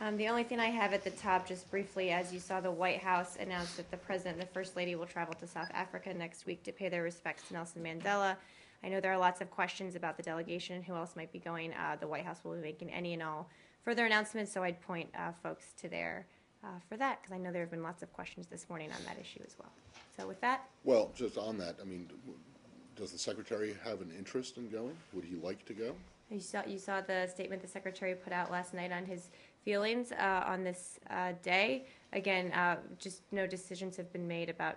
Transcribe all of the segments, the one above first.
The only thing I have at the top, just briefly, as you saw, the White House announced that the President and the First Lady will travel to South Africa next week to pay their respects to Nelson Mandela. I know there are lots of questions about the delegation and who else might be going. The White House will be making any and all further announcements, so I'd point folks to there for that, because I know there have been lots of questions this morning on that issue as well. So with that. Well, just on that, I mean, does the Secretary have an interest in going? Would he like to go? You saw the statement the Secretary put out last night on his feelings on this day. Again, just no decisions have been made about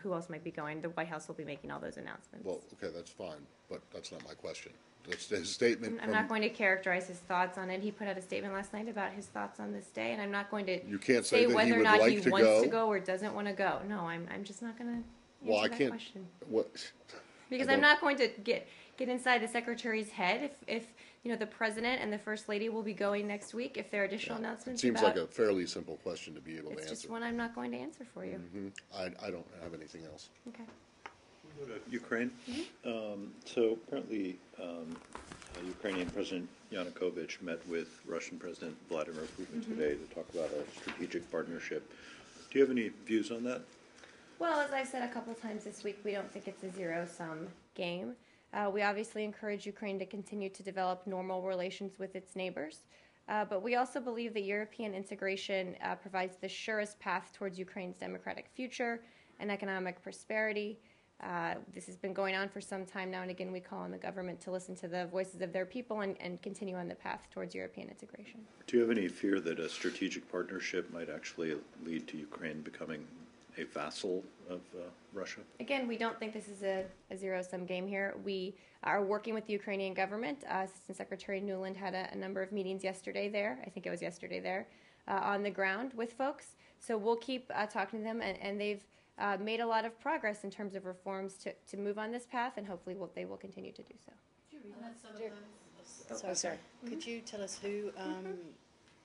who else might be going. The White House will be making all those announcements. Well, okay, that's fine, but that's not my question. That's his statement. I'm not going to characterize his thoughts on it. He put out a statement last night about his thoughts on this day, and I'm not going to say whether or not he wants to go or doesn't want to go. No, I'm just not going to answer that question. What? Because I'm not going to get inside the Secretary's head if the President and the First Lady will be going next week, if there are additional announcements. It seems like a fairly simple question to be able to answer. It's just one I'm not going to answer for you. Mm-hmm. I don't have anything else. Okay. We'll go to Ukraine. So apparently Ukrainian President Yanukovych met with Russian President Vladimir Putin today to talk about a strategic partnership. Do you have any views on that? Well, as I've said a couple times this week, we don't think it's a zero-sum game. We obviously encourage Ukraine to continue to develop normal relations with its neighbors, but we also believe that European integration provides the surest path towards Ukraine's democratic future and economic prosperity. This has been going on for some time now, and again, we call on the government to listen to the voices of their people and continue on the path towards European integration. Do you have any fear that a strategic partnership might actually lead to Ukraine becoming a vassal of Russia? Again, we don't think this is a zero-sum game here. We are working with the Ukrainian government. Assistant Secretary Nuland had a number of meetings yesterday there, I think it was yesterday there, on the ground with folks. So we'll keep talking to them, and they've made a lot of progress in terms of reforms to move on this path, and hopefully they will continue to do so. Sorry. Could you tell us who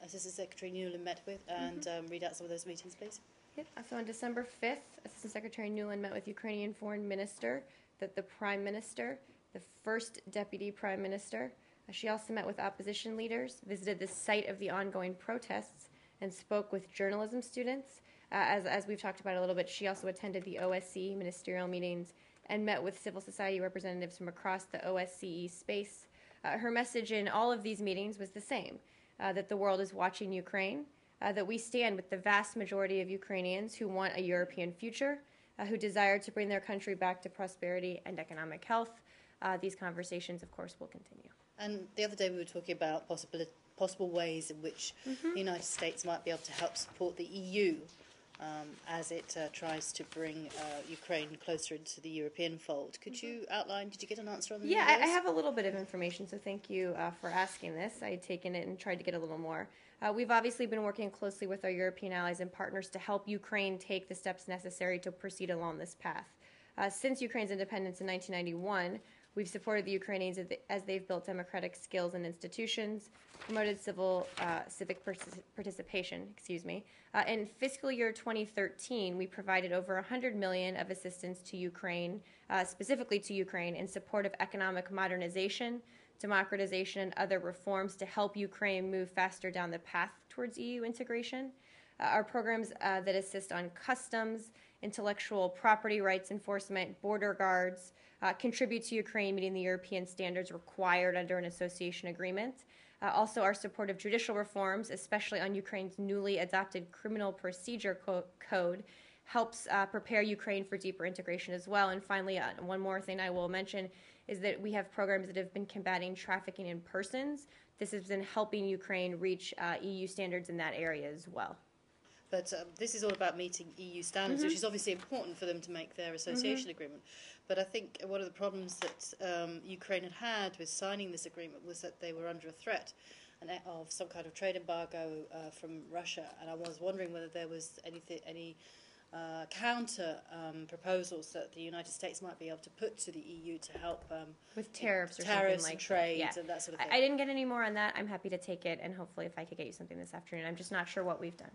Assistant Secretary Nuland met with and read out some of those meetings, please? Yep. So on December 5th, Assistant Secretary Nuland met with Ukrainian Foreign Minister, the Prime Minister, the First Deputy Prime Minister. She also met with opposition leaders, visited the site of the ongoing protests, and spoke with journalism students. As we've talked about a little bit, she also attended the OSCE ministerial meetings and met with civil society representatives from across the OSCE space. Her message in all of these meetings was the same, that the world is watching Ukraine, that we stand with the vast majority of Ukrainians who want a European future, who desire to bring their country back to prosperity and economic health. These conversations, of course, will continue. And the other day we were talking about possible ways in which the United States might be able to help support the EU as it tries to bring Ukraine closer into the European fold. Could you outline, did you get an answer on that? Yeah, I have a little bit of information, so thank you for asking this. I had taken it and tried to get a little more. We've obviously been working closely with our European allies and partners to help Ukraine take the steps necessary to proceed along this path. Since Ukraine's independence in 1991, we've supported the Ukrainians as they've built democratic skills and institutions, promoted civic participation. In fiscal year 2013, we provided over $100 million of assistance to Ukraine, specifically to Ukraine, in support of economic modernization, democratization, and other reforms to help Ukraine move faster down the path towards EU integration. Our programs that assist on customs, intellectual property rights enforcement, border guards, contribute to Ukraine meeting the European standards required under an association agreement. Also, our support of judicial reforms, especially on Ukraine's newly adopted criminal procedure code, helps prepare Ukraine for deeper integration as well. And finally, one more thing I will mention is that we have programs that have been combating trafficking in persons. This has been helping Ukraine reach EU standards in that area as well. But this is all about meeting EU standards, which is obviously important for them to make their association agreement. But I think one of the problems that Ukraine had with signing this agreement was that they were under a threat of some kind of trade embargo from Russia. And I was wondering whether there was any counter proposals that the United States might be able to put to the EU to help with tariffs or something like and trade that. Yeah. And that sort of thing. I didn't get any more on that. I'm happy to take it, and hopefully if I could get you something this afternoon. I'm just not sure what we've done.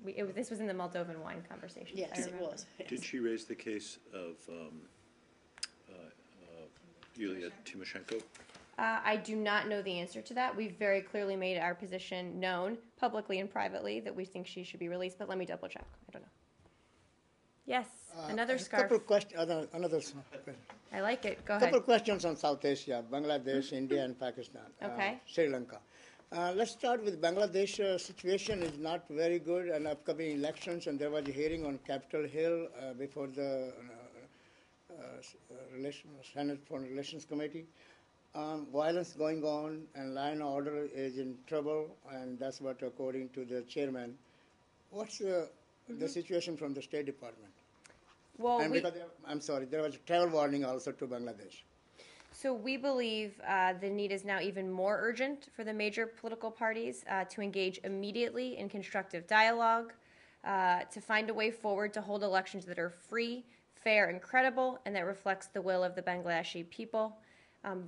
Okay. This was in the Moldovan wine conversation. Yes, it was. Yes. Did she raise the case of Yulia Tymoshenko? I do not know the answer to that. We've very clearly made our position known publicly and privately that we think she should be released, but let me double check. I don't know. Yes, another A scarf. couple of questions. Another. I like it. Go Couple ahead. of questions on South Asia, Bangladesh, India, and Pakistan. Okay. Sri Lanka. Let's start with Bangladesh. Situation is not very good, and upcoming elections, and there was a hearing on Capitol Hill before the Senate Foreign Relations Committee. Violence going on, and law and order is in trouble, and that's what according to the chairman. What's the situation from the State Department? Well, And because I'm sorry, there was a travel warning also to Bangladesh. So we believe the need is now even more urgent for the major political parties to engage immediately in constructive dialogue, to find a way forward to hold elections that are free, fair, and credible, and that reflects the will of the Bangladeshi people.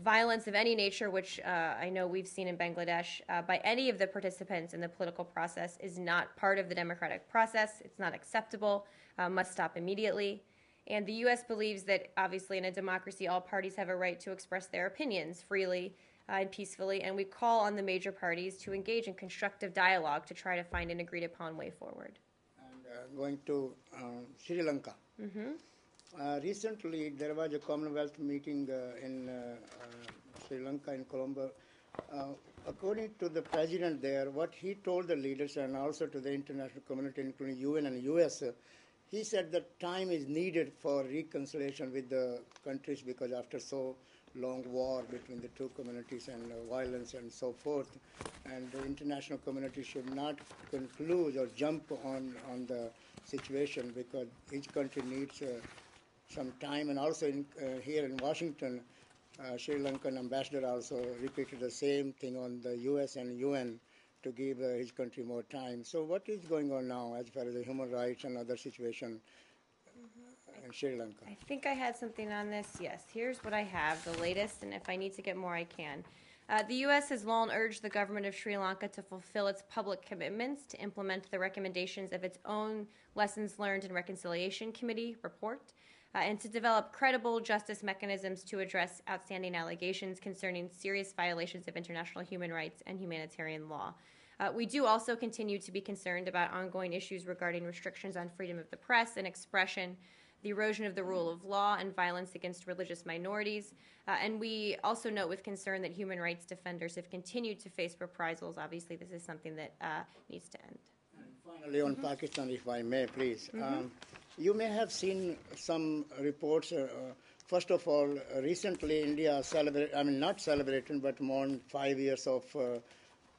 Violence of any nature, which I know we've seen in Bangladesh by any of the participants in the political process, is not part of the democratic process. It's not acceptable, must stop immediately. And the U.S. believes that, obviously, in a democracy, all parties have a right to express their opinions freely and peacefully, and we call on the major parties to engage in constructive dialogue to try to find an agreed-upon way forward. And going to Sri Lanka. Recently, there was a Commonwealth meeting in Sri Lanka in Colombo. According to the president there, what he told the leaders and also to the international community, including UN and US, he said that time is needed for reconciliation with the countries because after so long war between the two communities and violence and so forth, and the international community should not conclude or jump on the situation because each country needs some time. And also here in Washington, Sri Lankan ambassador also repeated the same thing on the US and UN to give his country more time. So what is going on now as far as the human rights and other situation in Sri Lanka? I think I had something on this. Yes, here's what I have, the latest, and if I need to get more, I can. The U.S. has long urged the government of Sri Lanka to fulfill its public commitments to implement the recommendations of its own Lessons Learned and Reconciliation Committee report, and to develop credible justice mechanisms to address outstanding allegations concerning serious violations of international human rights and humanitarian law. We do also continue to be concerned about ongoing issues regarding restrictions on freedom of the press and expression, the erosion of the rule of law, and violence against religious minorities. And we also note with concern that human rights defenders have continued to face reprisals. Obviously, this is something that needs to end. And finally, on Pakistan, if I may, please. You may have seen some reports. First of all, recently India not celebrated, but mourned 5 years of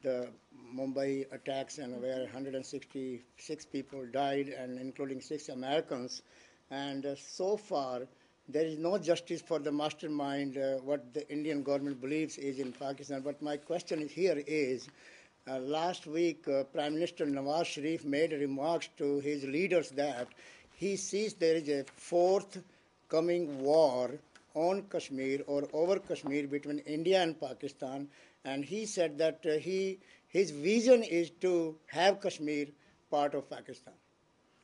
the Mumbai attacks, and where 166 people died, and including 6 Americans. And so far, there is no justice for the mastermind, what the Indian government believes is in Pakistan. But my question here is, last week, Prime Minister Nawaz Sharif made remarks to his leaders that he sees there is a fourth coming war on Kashmir or over Kashmir between India and Pakistan. And he said that his vision is to have Kashmir part of Pakistan.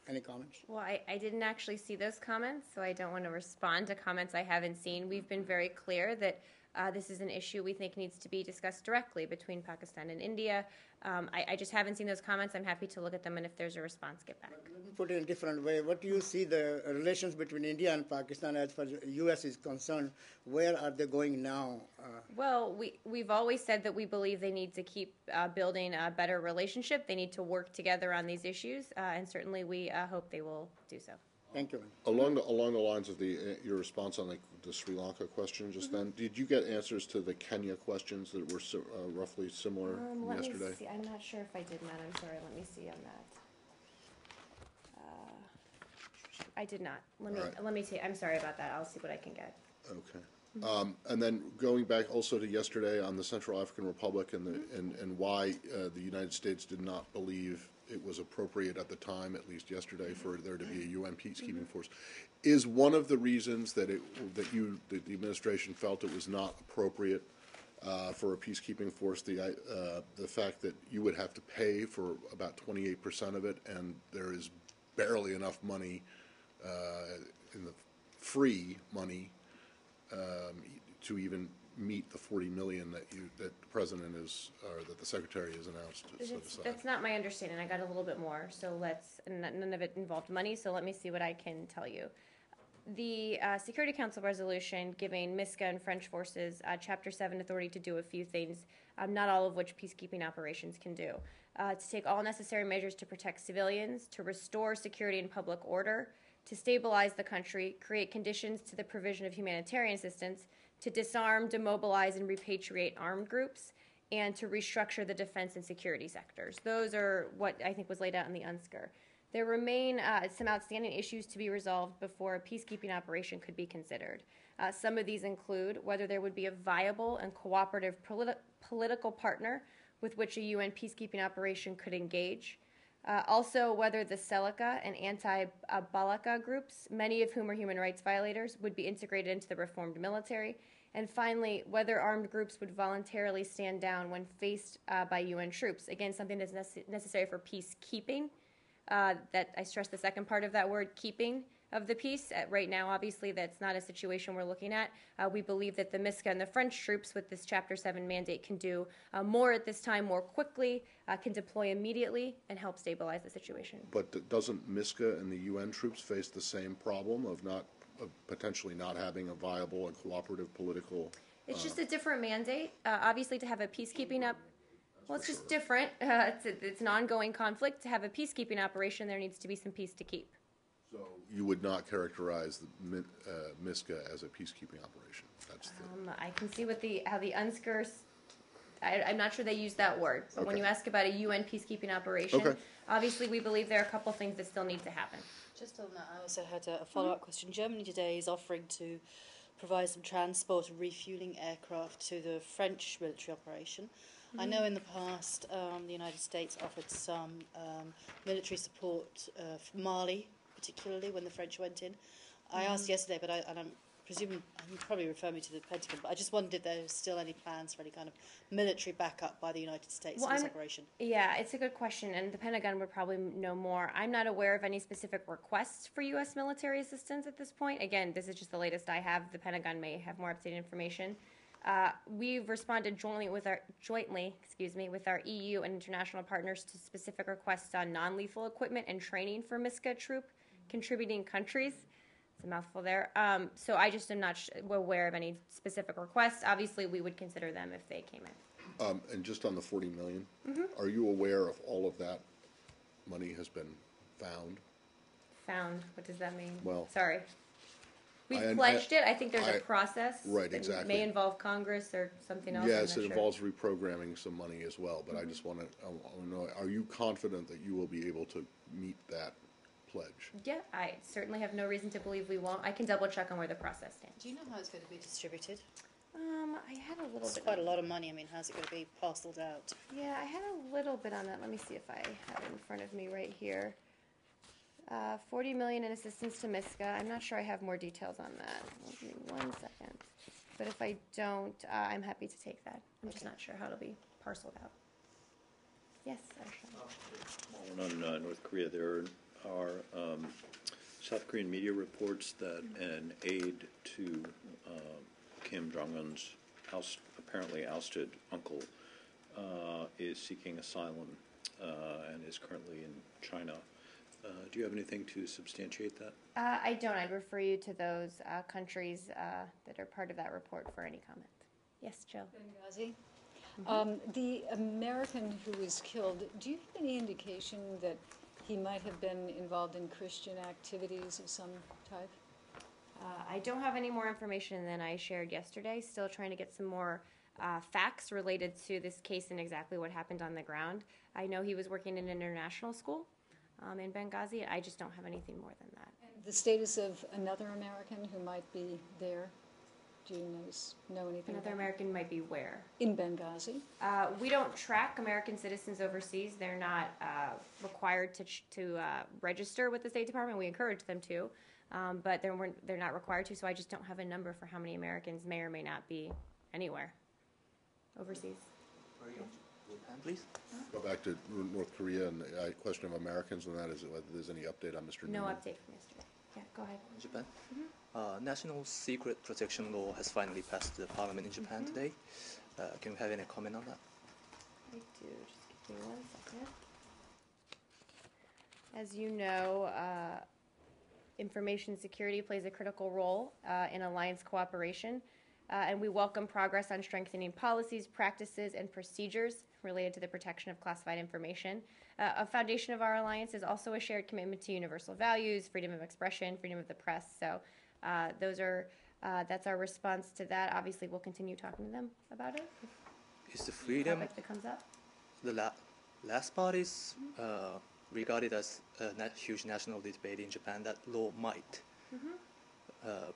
Any comments? Well, I didn't actually see those comments, so I don't want to respond to comments I haven't seen. We've been very clear that this is an issue we think needs to be discussed directly between Pakistan and India. I just haven't seen those comments. I'm happy to look at them, and if there's a response, get back. Let me put it in a different way. What do you see the relations between India and Pakistan as far as the U.S. is concerned? Where are they going now? Well, we've always said that we believe they need to keep building a better relationship. They need to work together on these issues, and certainly we hope they will do so. Thank you. Along the lines of your response on the Sri Lanka question just then, did you get answers to the Kenya questions that were roughly similar from Let yesterday? me see. I'm not sure if I did, Matt. I'm sorry. Let me see on that. I did not. Let me see. I'm sorry about that. I'll see what I can get. Okay. And then going back also to yesterday on the Central African Republic and why the United States did not believe it was appropriate at the time, at least yesterday, for there to be a UN peacekeeping force, is one of the reasons that the administration felt it was not appropriate for a peacekeeping force the fact that you would have to pay for about 28% of it, and there is barely enough money in the free money to even meet the 40 million that the president is, or that the secretary has announced set aside. That's not my understanding. I got a little bit more, so and none of it involved money, so let me see what I can tell you. The Security Council resolution giving MISCA and French forces Chapter 7 authority to do a few things, not all of which peacekeeping operations can do. To take all necessary measures to protect civilians, to restore security and public order, to stabilize the country, create conditions to the provision of humanitarian assistance, to disarm, demobilize, and repatriate armed groups, and to restructure the defense and security sectors. Those are what I think was laid out in the UNSCR. There remain some outstanding issues to be resolved before a peacekeeping operation could be considered. Some of these include whether there would be a viable and cooperative political partner with which a UN peacekeeping operation could engage. Also, whether the Seleka and anti-Balaka groups, many of whom are human rights violators, would be integrated into the reformed military. And finally, whether armed groups would voluntarily stand down when faced by UN troops. Again, something that's necessary for peacekeeping. That I stress the second part of that word, keeping of the peace. Right now, obviously, that's not a situation we're looking at. We believe that the MISCA and the French troops with this Chapter 7 mandate can do more at this time, more quickly, can deploy immediately, and help stabilize the situation. But doesn't MISCA and the UN troops face the same problem of potentially not having a viable and cooperative political? It's just a different mandate. Obviously, to have a peacekeeping up. Well, it's just different. It's an ongoing conflict. To have a peacekeeping operation, there needs to be some peace to keep. So you would not characterize the MISCA as a peacekeeping operation? That's I can see how the UNSCR. I'm not sure they use that word. But when you ask about a UN peacekeeping operation, obviously we believe there are a couple things that still need to happen. Just on that, I also had a follow-up question. Germany today is offering to provide some transport and refueling aircraft to the French military operation. I know in the past the United States offered some military support for Mali, particularly when the French went in. I asked yesterday, but I'm presuming you probably refer me to the Pentagon, but I just wondered if there are still any plans for any kind of military backup by the United States for this operation. Yeah, it's a good question, and the Pentagon would probably know more. I'm not aware of any specific requests for U.S. military assistance at this point. Again, this is just the latest I have. The Pentagon may have more up-to-date information. We've responded jointly with our EU and international partners to specific requests on non-lethal equipment and training for MISCA troop contributing countries. It's a mouthful there. So I just am not aware of any specific requests. Obviously, we would consider them if they came in. And just on the 40 million, are you aware if all of that money has been found? Found? What does that mean? Well, sorry. We've pledged it. I think there's a process. Right, that exactly. may involve Congress or something else. Yes, it involves reprogramming some money as well, but I just want to know, are you confident that you will be able to meet that pledge? Yeah, I certainly have no reason to believe we won't. I can double check on where the process stands. Do you know how it's going to be distributed? I had a little It's bit. quite a lot of money. I mean, how's it going to be parceled out? Yeah, I had a little bit on that. Let me see if I have it in front of me right here. 40 million in assistance to MISCA. I'm not sure I have more details on that. Give me 1 second. But if I don't, I'm happy to take that. I'm just not sure how it'll be parceled out. Yes, Arshan. On North Korea, there are South Korean media reports that an aide to Kim Jong-un's apparently ousted uncle is seeking asylum and is currently in China. Do you have anything to substantiate that? I don't. I'd refer you to those countries that are part of that report for any comment. Yes, Jill. Benghazi. The American who was killed, do you have any indication that he might have been involved in Christian activities of some type? I don't have any more information than I shared yesterday. Still trying to get some more facts related to this case and exactly what happened on the ground. I know he was working in an international school in Benghazi. I just don't have anything more than that. And the status of another American who might be there? Do you know anything Another about American might be where? In Benghazi. We don't track American citizens overseas. They're not required to register with the State Department. We encourage them to, but they're not required to, so I just don't have a number for how many Americans may or may not be anywhere overseas. Please. Go back to North Korea and the question of Americans, and that is whether there's any update on Mr. No Newman. update from yesterday. Yeah, go ahead. Japan. National Secret Protection Law has finally passed the parliament in Japan today. Can we have any comment on that? I do. Just give me 1 second. As you know, information security plays a critical role in alliance cooperation, and we welcome progress on strengthening policies, practices, and procedures related to the protection of classified information. A foundation of our alliance is also a shared commitment to universal values, freedom of expression, freedom of the press. So that's our response to that. Obviously, we'll continue talking to them about it. Is the freedom, Topic that comes up. the last part is regarded as a huge national debate in Japan that law might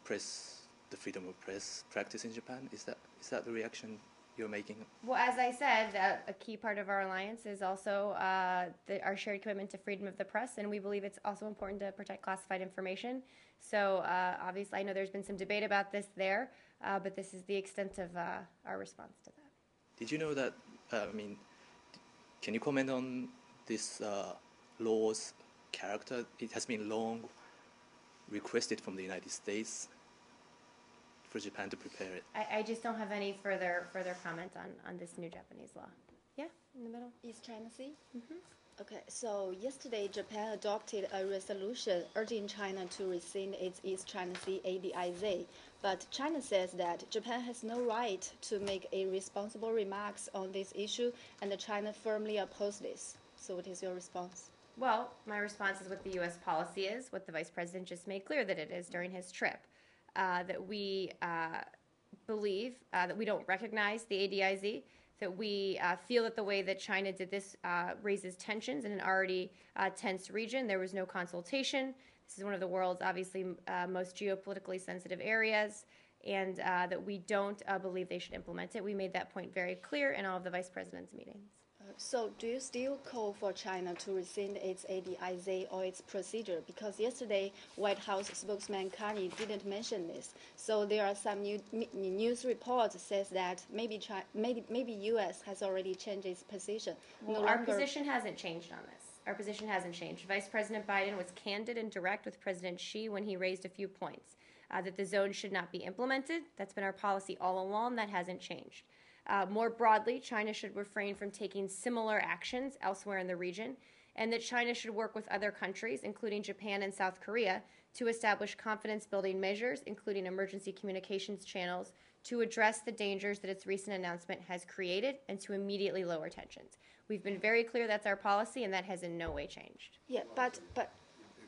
press the freedom of press practice in Japan. Is that the reaction you're making? Well, as I said, a key part of our alliance is also our shared commitment to freedom of the press, and we believe it's also important to protect classified information. So obviously, I know there's been some debate about this there, but this is the extent of our response to that. Did you know that, can you comment on this law's character? It has been long requested from the United States for Japan to prepare it. I just don't have any further comment on this new Japanese law. Yeah, in the middle. East China Sea? Okay, so yesterday Japan adopted a resolution urging China to rescind its East China Sea ADIZ. But China says that Japan has no right to make irresponsible remarks on this issue, and China firmly opposes this. So what is your response? Well, my response is what the U.S. policy is, what the Vice President just made clear that it is during his trip, that we believe that we don't recognize the ADIZ, that we feel that the way that China did this raises tensions in an already tense region. There was no consultation. This is one of the world's obviously most geopolitically sensitive areas, and that we don't believe they should implement it. We made that point very clear in all of the Vice President's meetings. So do you still call for China to rescind its ADIZ or its procedure? Because yesterday, White House spokesman Carney didn't mention this. So there are some news reports that says that maybe U.S. has already changed its position. Well, our position hasn't changed on this. Our position hasn't changed. Vice President Biden was candid and direct with President Xi when he raised a few points. That the zone should not be implemented. That's been our policy all along. That hasn't changed. More broadly, China should refrain from taking similar actions elsewhere in the region, and that China should work with other countries, including Japan and South Korea, to establish confidence-building measures, including emergency communications channels, to address the dangers that its recent announcement has created and to immediately lower tensions. We've been very clear that's our policy, and that has in no way changed. Yeah, but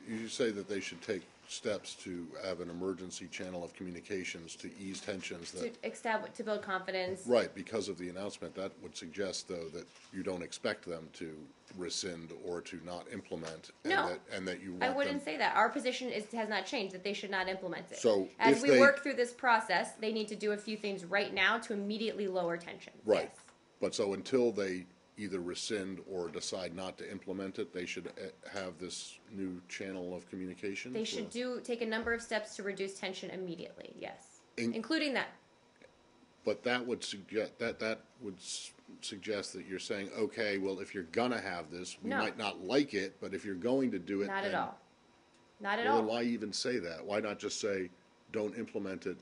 You say that they should take steps to have an emergency channel of communications to ease tensions To build confidence. Right, because of the announcement. That would suggest, though, that you don't expect them to rescind or to not implement, and that you want I wouldn't say that. Our position has not changed, that they should not implement it. So as we work through this process, they need to do a few things right now to immediately lower tensions. Right. Yes. But so until they either rescind or decide not to implement it, they should have this new channel of communication? They should take a number of steps to reduce tension immediately, yes. Including that. But that would suggest that you're saying, okay, well, if you're going to have this, we might not like it, but if you're going to do it, Not at all. Not at well, all. then why even say that? Why not just say, don't implement it?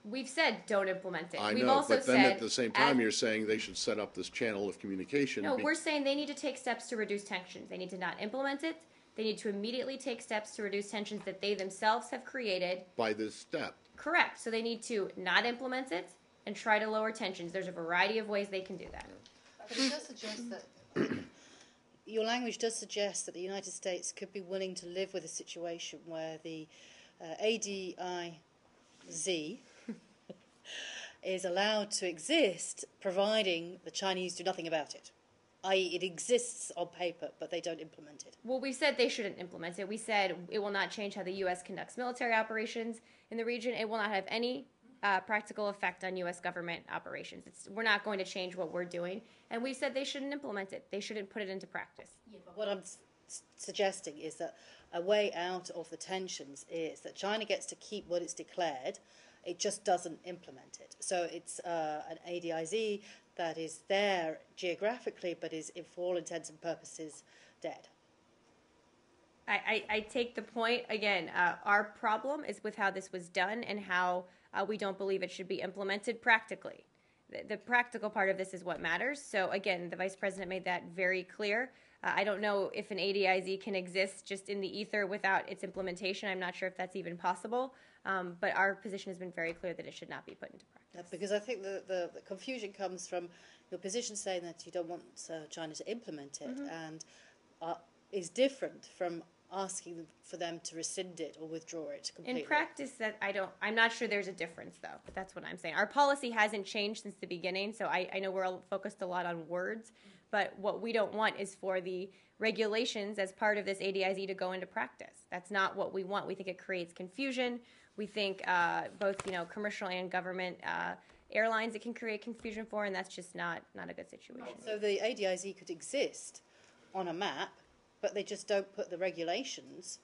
We've said don't implement it. I We've know, also but then said, at the same time, you're saying they should set up this channel of communication. No, we're saying they need to take steps to reduce tensions. They need to not implement it. They need to immediately take steps to reduce tensions that they themselves have created. By this step. Correct. So they need to not implement it and try to lower tensions. There's a variety of ways they can do that. But it does suggest that your language does suggest that the United States could be willing to live with a situation where the ADIZ is allowed to exist, providing the Chinese do nothing about it. I.e., it exists on paper, but they don't implement it. Well, we said they shouldn't implement it. We said it will not change how the U.S. conducts military operations in the region. It will not have any practical effect on U.S. government operations. We're not going to change what we're doing. And we said they shouldn't implement it. They shouldn't put it into practice. Yeah, but what I'm suggesting is that a way out of the tensions is that China gets to keep what it's declared. It just doesn't implement it. So it's an ADIZ that is there geographically, but is, for all intents and purposes, dead. I take the point. Again, our problem is with how this was done and how we don't believe it should be implemented practically. The practical part of this is what matters. So again, the Vice President made that very clear. I don't know if an ADIZ can exist just in the ether without its implementation. I'm not sure if that's even possible. But our position has been very clear that it should not be put into practice. Yeah, because I think the confusion comes from your position saying that you don't want China to implement it, and is different from asking for them to rescind it or withdraw it completely. In practice, I'm not sure there's a difference, though, but that's what I'm saying. Our policy hasn't changed since the beginning, so I know we're all focused a lot on words, but what we don't want is for the regulations as part of this ADIZ to go into practice. That's not what we want. We think it creates confusion. We think both, commercial and government airlines it can create confusion for, and that's just not a good situation. So the ADIZ could exist on a map, but they just don't put the regulations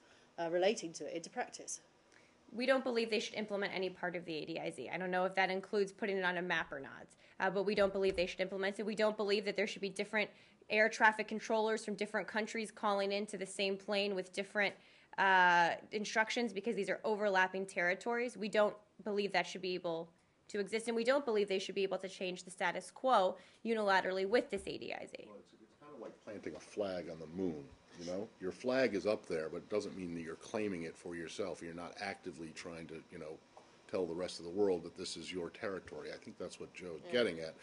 relating to it into practice. We don't believe they should implement any part of the ADIZ. I don't know if that includes putting it on a map or not, but we don't believe they should implement it. We don't believe that there should be different air traffic controllers from different countries calling into the same plane with different instructions because these are overlapping territories. We don't believe that should be able to exist, and we don't believe they should be able to change the status quo unilaterally with this ADIZ. Well, it's kind of like planting a flag on the moon. Your flag is up there, but it doesn't mean that you're claiming it for yourself. You're not actively trying to, tell the rest of the world that this is your territory. I think that's what Joe's getting at.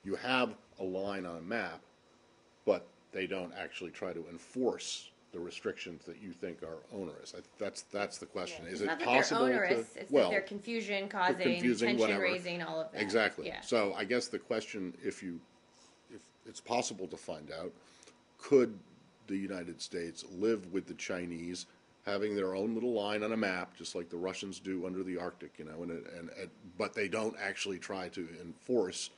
You have a line on a map, but they don't actually try to enforce the restrictions that you think are onerous. That's the question. Is it's it not possible that they're onerous, to? It's that they're confusion causing, tension raising, all of that. Exactly. Yeah. So I guess the question, if it's possible to find out, could the United States live with the Chinese having their own little line on a map, just like the Russians do under the Arctic, but they don't actually try to enforce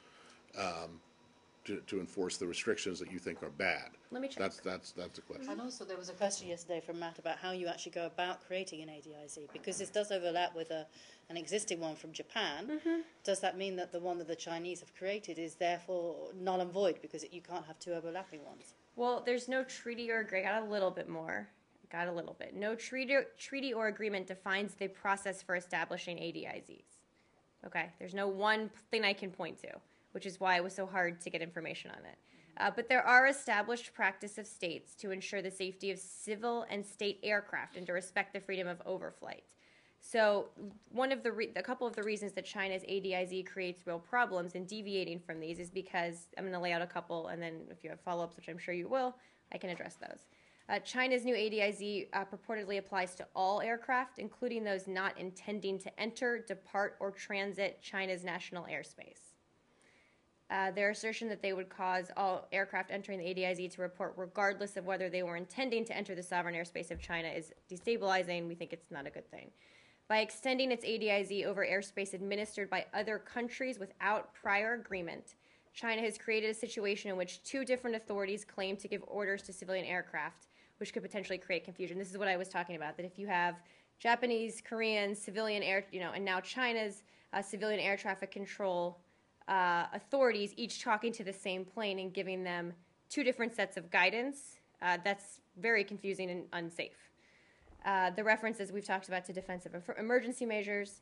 to enforce the restrictions that you think are bad. Let me check. That's the question. And also there was a question yesterday from Matt about how you actually go about creating an ADIZ, because this does overlap with an existing one from Japan. Does that mean that the one that the Chinese have created is therefore null and void because you can't have two overlapping ones? Well, there's no treaty or agreement. Got a little bit more. Got a little bit. No treaty or agreement defines the process for establishing ADIZs. Okay? There's no one thing I can point to, which is why it was so hard to get information on it. But there are established practice of states to ensure the safety of civil and state aircraft and to respect the freedom of overflight. So a couple of the reasons that China's ADIZ creates real problems in deviating from these is because, I'm going to lay out a couple, and then if you have follow-ups, which I'm sure you will, I can address those. China's new ADIZ purportedly applies to all aircraft, including those not intending to enter, depart, or transit China's national airspace. Their assertion that they would cause all aircraft entering the ADIZ to report regardless of whether they were intending to enter the sovereign airspace of China is destabilizing. We think it's not a good thing. By extending its ADIZ over airspace administered by other countries without prior agreement, China has created a situation in which two different authorities claim to give orders to civilian aircraft, which could potentially create confusion. This is what I was talking about, that if you have Japanese, Korean, civilian air, and now China's civilian air traffic control authorities each talking to the same plane and giving them two different sets of guidance, that's very confusing and unsafe. The references we've talked about to defensive emergency measures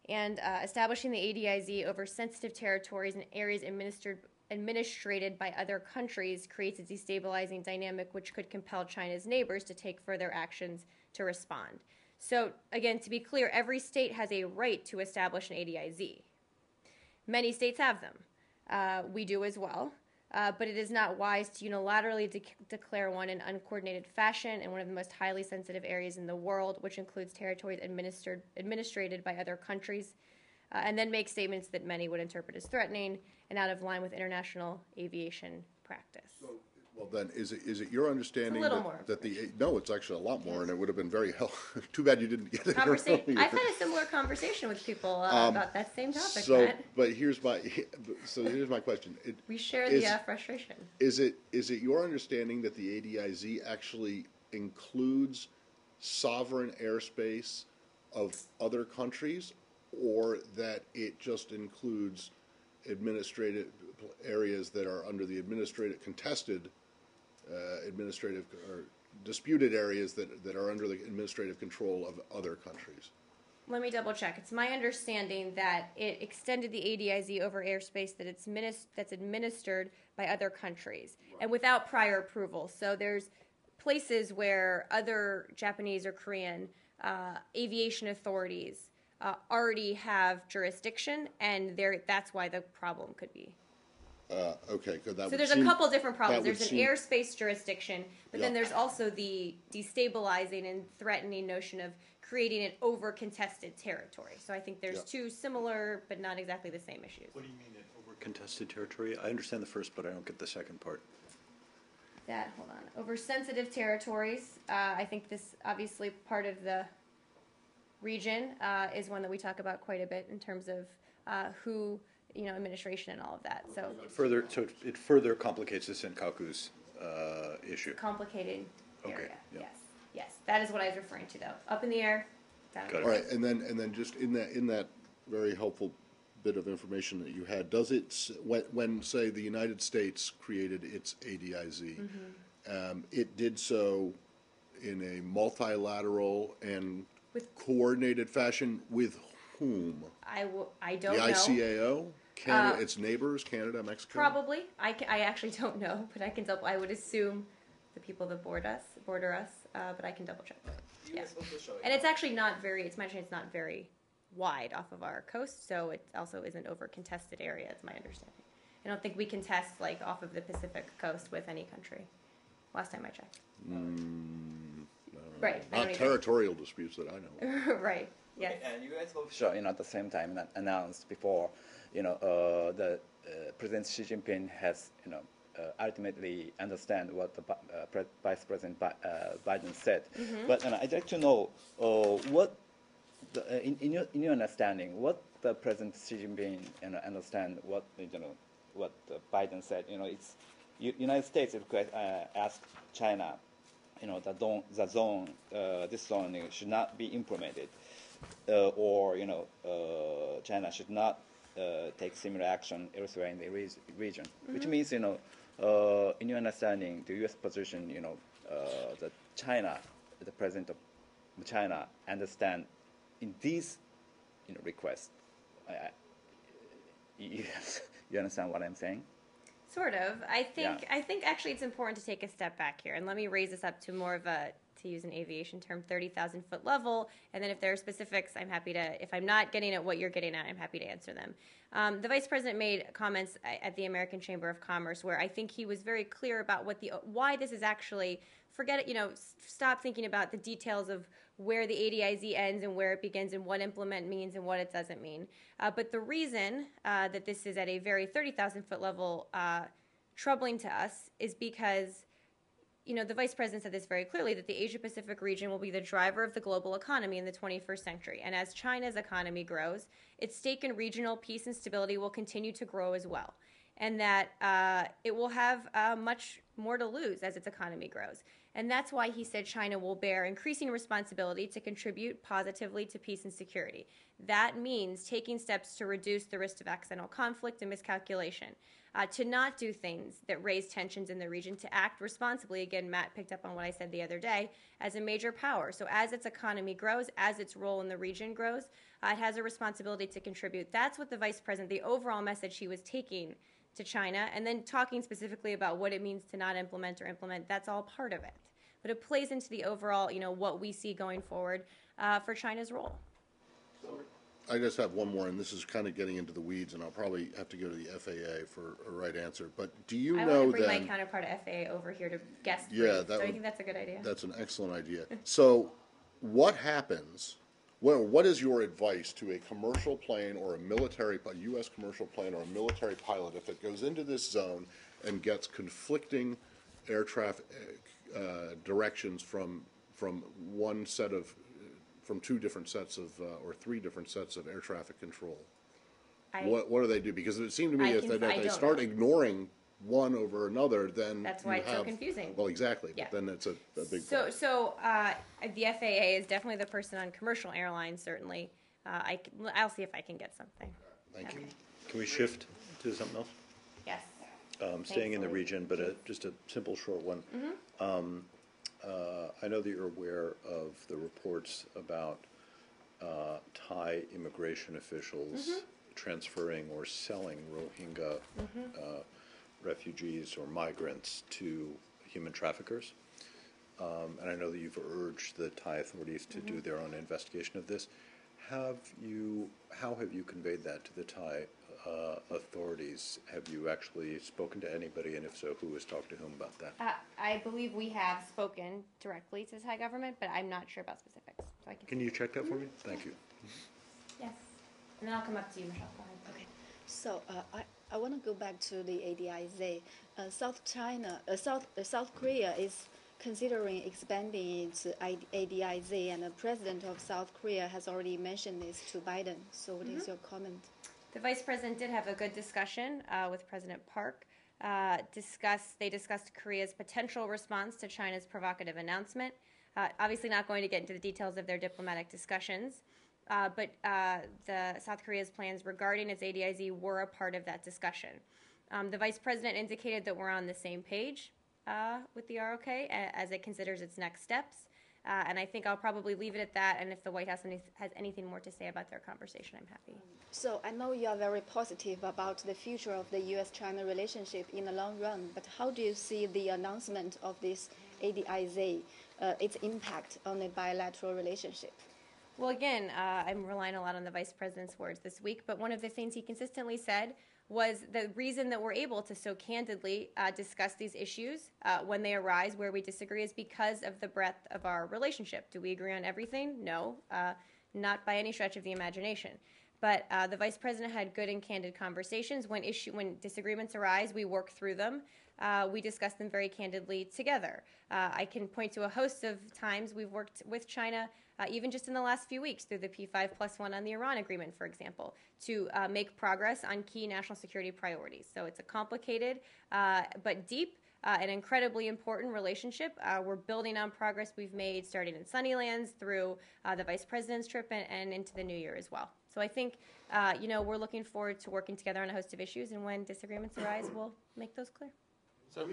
and establishing the ADIZ over sensitive territories and areas administrated by other countries creates a destabilizing dynamic which could compel China's neighbors to take further actions to respond. So, again, to be clear, every state has a right to establish an ADIZ. Many states have them. We do as well. But it is not wise to unilaterally declare one in uncoordinated fashion in one of the most highly sensitive areas in the world, which includes territories administrated by other countries, and then make statements that many would interpret as threatening and out of line with international aviation practice. Well, then, is it your understanding It's a little more no, it's actually a lot more, and it would have been very helpful. Too bad you didn't get it earlier. I've had a similar conversation with people about that same topic, Matt. But here's my question. We share the frustration. Is it your understanding that the ADIZ actually includes sovereign airspace of other countries, or that it just includes administrative areas that are under the contested administrative or disputed areas that are under the administrative control of other countries. Let me double check. It's my understanding that it extended the ADIZ over airspace that's administered by other countries and without prior approval. So there's places where other Japanese or Korean aviation authorities already have jurisdiction, and that's why the problem could be. Okay, good. So there's a couple different problems. There's an airspace jurisdiction, but then there's also the destabilizing and threatening notion of creating an over-contested territory. So I think there's two similar but not exactly the same issues. What do you mean, an over-contested territory? I understand the first, but I don't get the second part. Hold on. Over sensitive territories, I think this obviously part of the region is one that we talk about quite a bit in terms of who, administration and all of that. So it further complicates the Senkaku's issue. Complicated area. Okay, yeah. Yes, that is what I was referring to, though. Up in the air, down. Got it. All right, and then just in that very helpful bit of information that you had, does it when say the United States created its ADIZ, it did so in a multilateral and coordinated fashion with whom? I don't the know. The ICAO, Canada, its neighbors, Canada, Mexico. Probably. I actually don't know, but I can double. I would assume the people that border us, but I can double check that. Yeah. And it's actually not very. It's mentioned it's not very wide off of our coast, so it also isn't over contested area. It's my understanding. I don't think we contest off of the Pacific coast with any country. Last time I checked. Right. Not territorial disputes that I know. Right. Yes. Okay, and U.S. official, at the same time announced before, the President Xi Jinping has, ultimately understand what the Vice President Biden said. But I'd like to know what, in your understanding, what the President Xi Jinping understand what what Biden said. It's United States asked China, this zone should not be implemented, or China should not take similar action elsewhere in the region. Which means, in your understanding, the U.S. position, that China, the president of China, understand in these, requests. You understand what I'm saying? Sort of. I think actually it's important to take a step back here, and let me raise this up to more of a, to use an aviation term, 30,000 foot level, and then if there are specifics, I'm happy to, if I'm not getting at what you're getting at, I'm happy to answer them. The Vice President made comments at the American Chamber of Commerce where I think he was very clear about why this is actually, stop thinking about the details of where the ADIZ ends and where it begins and what implement means and what it doesn't mean. But the reason that this is at a very 30,000 foot level troubling to us is because the Vice President said this very clearly, that the Asia-Pacific region will be the driver of the global economy in the 21st century. And as China's economy grows, its stake in regional peace and stability will continue to grow as well. And that it will have much more to lose as its economy grows. And that's why he said China will bear increasing responsibility to contribute positively to peace and security. That means taking steps to reduce the risk of accidental conflict and miscalculation, to not do things that raise tensions in the region, to act responsibly. Again, Matt picked up on what I said the other day, as a major power. So as its economy grows, as its role in the region grows, it has a responsibility to contribute. That's what the Vice President, the overall message he was taking to China, and then talking specifically about what it means to not implement or implement, that's all part of it. But it plays into the overall, what we see going forward for China's role. I just have one more, and this is kind of getting into the weeds, and I'll probably have to go to the FAA for a right answer. But do you know then... I want to bring my counterpart at FAA over here to guest brief. Yeah, I think that's a good idea. That's an excellent idea. So what happens... Well, what is your advice to a commercial plane or a U.S. commercial plane or a military pilot if it goes into this zone and gets conflicting air traffic directions from two different sets of or three different sets of air traffic control? What do they do? Because it seemed to me if they start ignoring one over another, then that's why it's so confusing. Well, exactly. Yeah. But then it's a big problem. So the FAA is definitely the person on commercial airlines. Certainly, I'll see if I can get something. Thank you. Can we shift to something else? Yes. Staying in the region, but just a simple, short one. I know that you're aware of the reports about Thai immigration officials transferring or selling Rohingya refugees or migrants to human traffickers. And I know that you've urged the Thai authorities to do their own investigation of this. How have you conveyed that to the Thai authorities? Have you actually spoken to anybody, and if so, who has talked to whom about that? I believe we have spoken directly to the Thai government, but I'm not sure about specifics. So I Can you check that for me? Thank you. Yes. And then I'll come up to you, Michelle. Go ahead. Okay. So I want to go back to the ADIZ. South Korea is considering expanding its ADIZ, and the president of South Korea has already mentioned this to Biden. So what is your comment? The vice president did have a good discussion with President Park. They discussed Korea's potential response to China's provocative announcement. Obviously not going to get into the details of their diplomatic discussions, but the South Korea's plans regarding its ADIZ were a part of that discussion. The vice president indicated that we're on the same page with the ROK as it considers its next steps. And I think I'll probably leave it at that. And if the White House has anything more to say about their conversation, I'm happy. So I know you are very positive about the future of the U.S.-China relationship in the long run, but how do you see the announcement of this ADIZ, its impact on the bilateral relationship? Well, again, I'm relying a lot on the vice president's words this week, but one of the things he consistently said was the reason that we're able to so candidly discuss these issues when they arise where we disagree is because of the breadth of our relationship. Do we agree on everything? No, not by any stretch of the imagination. But the vice president had good and candid conversations. When disagreements arise, we work through them. We discuss them very candidly together. I can point to a host of times we've worked with China, even just in the last few weeks, through the P5+1 on the Iran agreement, for example, to make progress on key national security priorities. So it's a complicated but deep and incredibly important relationship. We're building on progress we've made starting in Sunnylands through the vice president's trip and into the new year as well. So I think, we're looking forward to working together on a host of issues, and when disagreements arise, we'll make those clear. So,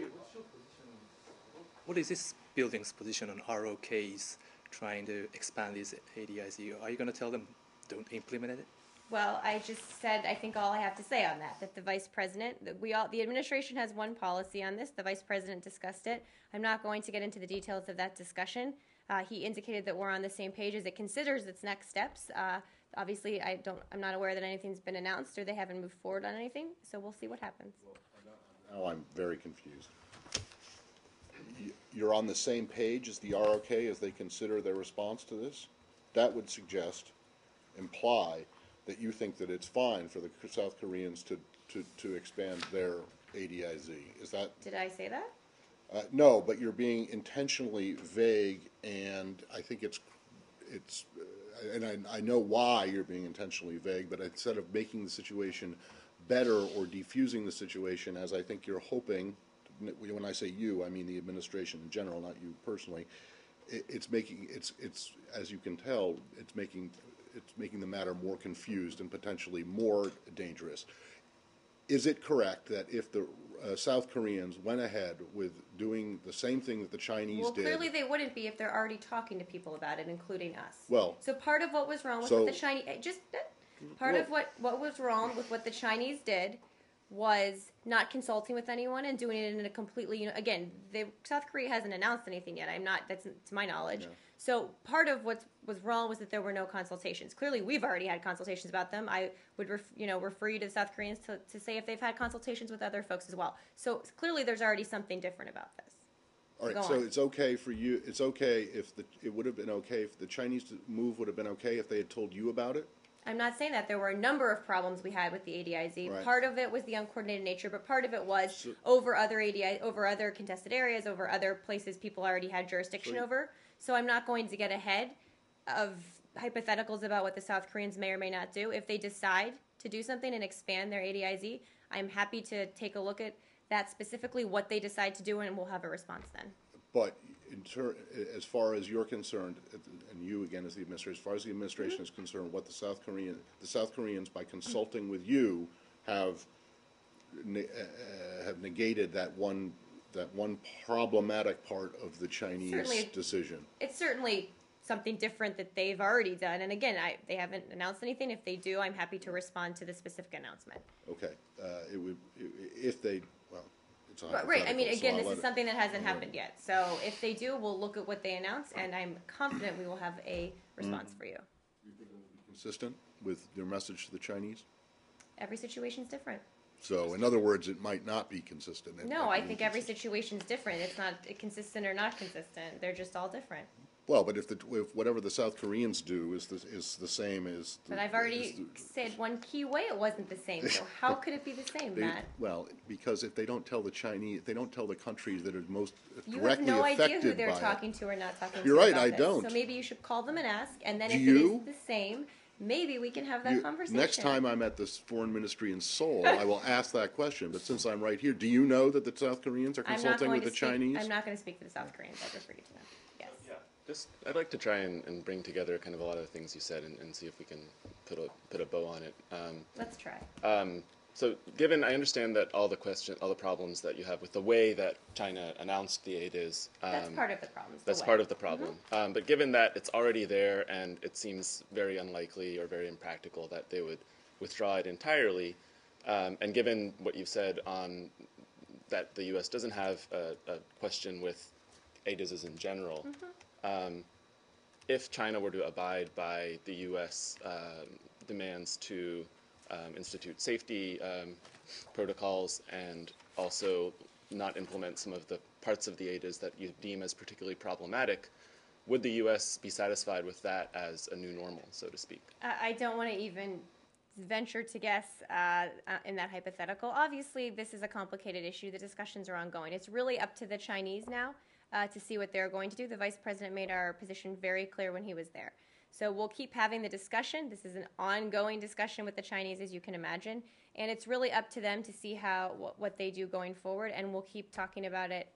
what is this building's position on ROKs trying to expand this ADIZ? Are you going to tell them don't implement it? Well, I just said I think all I have to say on that the vice president, the administration has one policy on this. The vice president discussed it. I'm not going to get into the details of that discussion. He indicated that we're on the same page as it considers its next steps. Obviously, I'm not aware that anything's been announced or they haven't moved forward on anything. So we'll see what happens. Now I'm very confused. You're on the same page as the ROK as they consider their response to this? That would imply that you think that it's fine for the South Koreans to expand their ADIZ. Is that? Did I say that? No, but you're being intentionally vague, and I think and I know why you're being intentionally vague, but instead of making the situation better or defusing the situation, as I think you're hoping, when I say you, I mean the administration in general, not you personally, it's as you can tell, it's making the matter more confused and potentially more dangerous. Is it correct that if the South Koreans went ahead with doing the same thing that the Chinese did? Well, clearly they wouldn't be if they're already talking to people about it, including us. Well, so part of what was wrong with what the Chinese what was wrong with what the Chinese did was not consulting with anyone and doing it in a completely, again, South Korea hasn't announced anything yet. That's to my knowledge. Yeah. So part of what was wrong was that there were no consultations. Clearly, we've already had consultations about them. I would refer you to the South Koreans to say if they've had consultations with other folks as well. So clearly, there's already something different about this. All right. So it's okay for you. It's okay it would have been okay if the Chinese move would have been okay if they had told you about it. I'm not saying that. There were a number of problems we had with the ADIZ. Right. Part of it was the uncoordinated nature, but part of it was over other contested areas, over other places people already had jurisdiction over. So I'm not going to get ahead of hypotheticals about what the South Koreans may or may not do. If they decide to do something and expand their ADIZ, I'm happy to take a look at that specifically, what they decide to do, and we'll have a response then. But as far as you're concerned, and you again as the administration, as far as the administration is concerned, what the South Koreans, by consulting with you, have negated that one that one problematic part of the Chinese Certainly. decision. It's certainly something different that they've already done. And again, they haven't announced anything. If they do, I'm happy to respond to the specific announcement. Okay, it would if they well, it's a Right. I mean, hypothetical, so again, I'll this let is it- something that hasn't happened yet. So if they do, we'll look at what they announce, and I'm confident we will have a response for you. consistent with your message to the Chinese. Every situation's different. So, in other words, it might not be consistent. It No, might I be think every inconsistent. situation's different. It's not consistent or not consistent. They're just all different. Well, but if whatever the South Koreans do is the same as. But I've already said one key way it wasn't the same. So how could it be the same, Matt? Well, because if they don't tell the Chinese, they don't tell the countries that are most You have directly no idea who affected they're by talking it. to or not talking to. You're right, about I this. don't. So maybe you should call them and ask, and then Do if you? it is the same, maybe we can have that conversation. Next time I'm at the foreign ministry in Seoul, I will ask that question. But since I'm right here, do you know that the South Koreans are I'm not consulting going with to the speak. Chinese? I'm not going to speak for the South Koreans. I prefer you to know. Yes. Just, I'd like to try and bring together kind of a lot of the things you said and see if we can put a bow on it. Let's try. So, given I understand that all the problems that you have with the way that China announced the aid is That's part of the problem. that's part of the problem. But given that it's already there and it seems very unlikely or very impractical that they would withdraw it entirely, and given what you've said on that the U.S. doesn't have a question with AIDs in general, if China were to abide by the U.S. Demands to institute safety protocols and also not implement some of the parts of the AIDs that you deem as particularly problematic, would the U.S. be satisfied with that as a new normal, so to speak? I don't want to even venture to guess in that hypothetical. Obviously, this is a complicated issue. The discussions are ongoing. It's really up to the Chinese now to see what they're going to do. The Vice President made our position very clear when he was there. So we'll keep having the discussion. This is an ongoing discussion with the Chinese, as you can imagine. And it's really up to them to see what they do going forward, and we'll keep talking about it.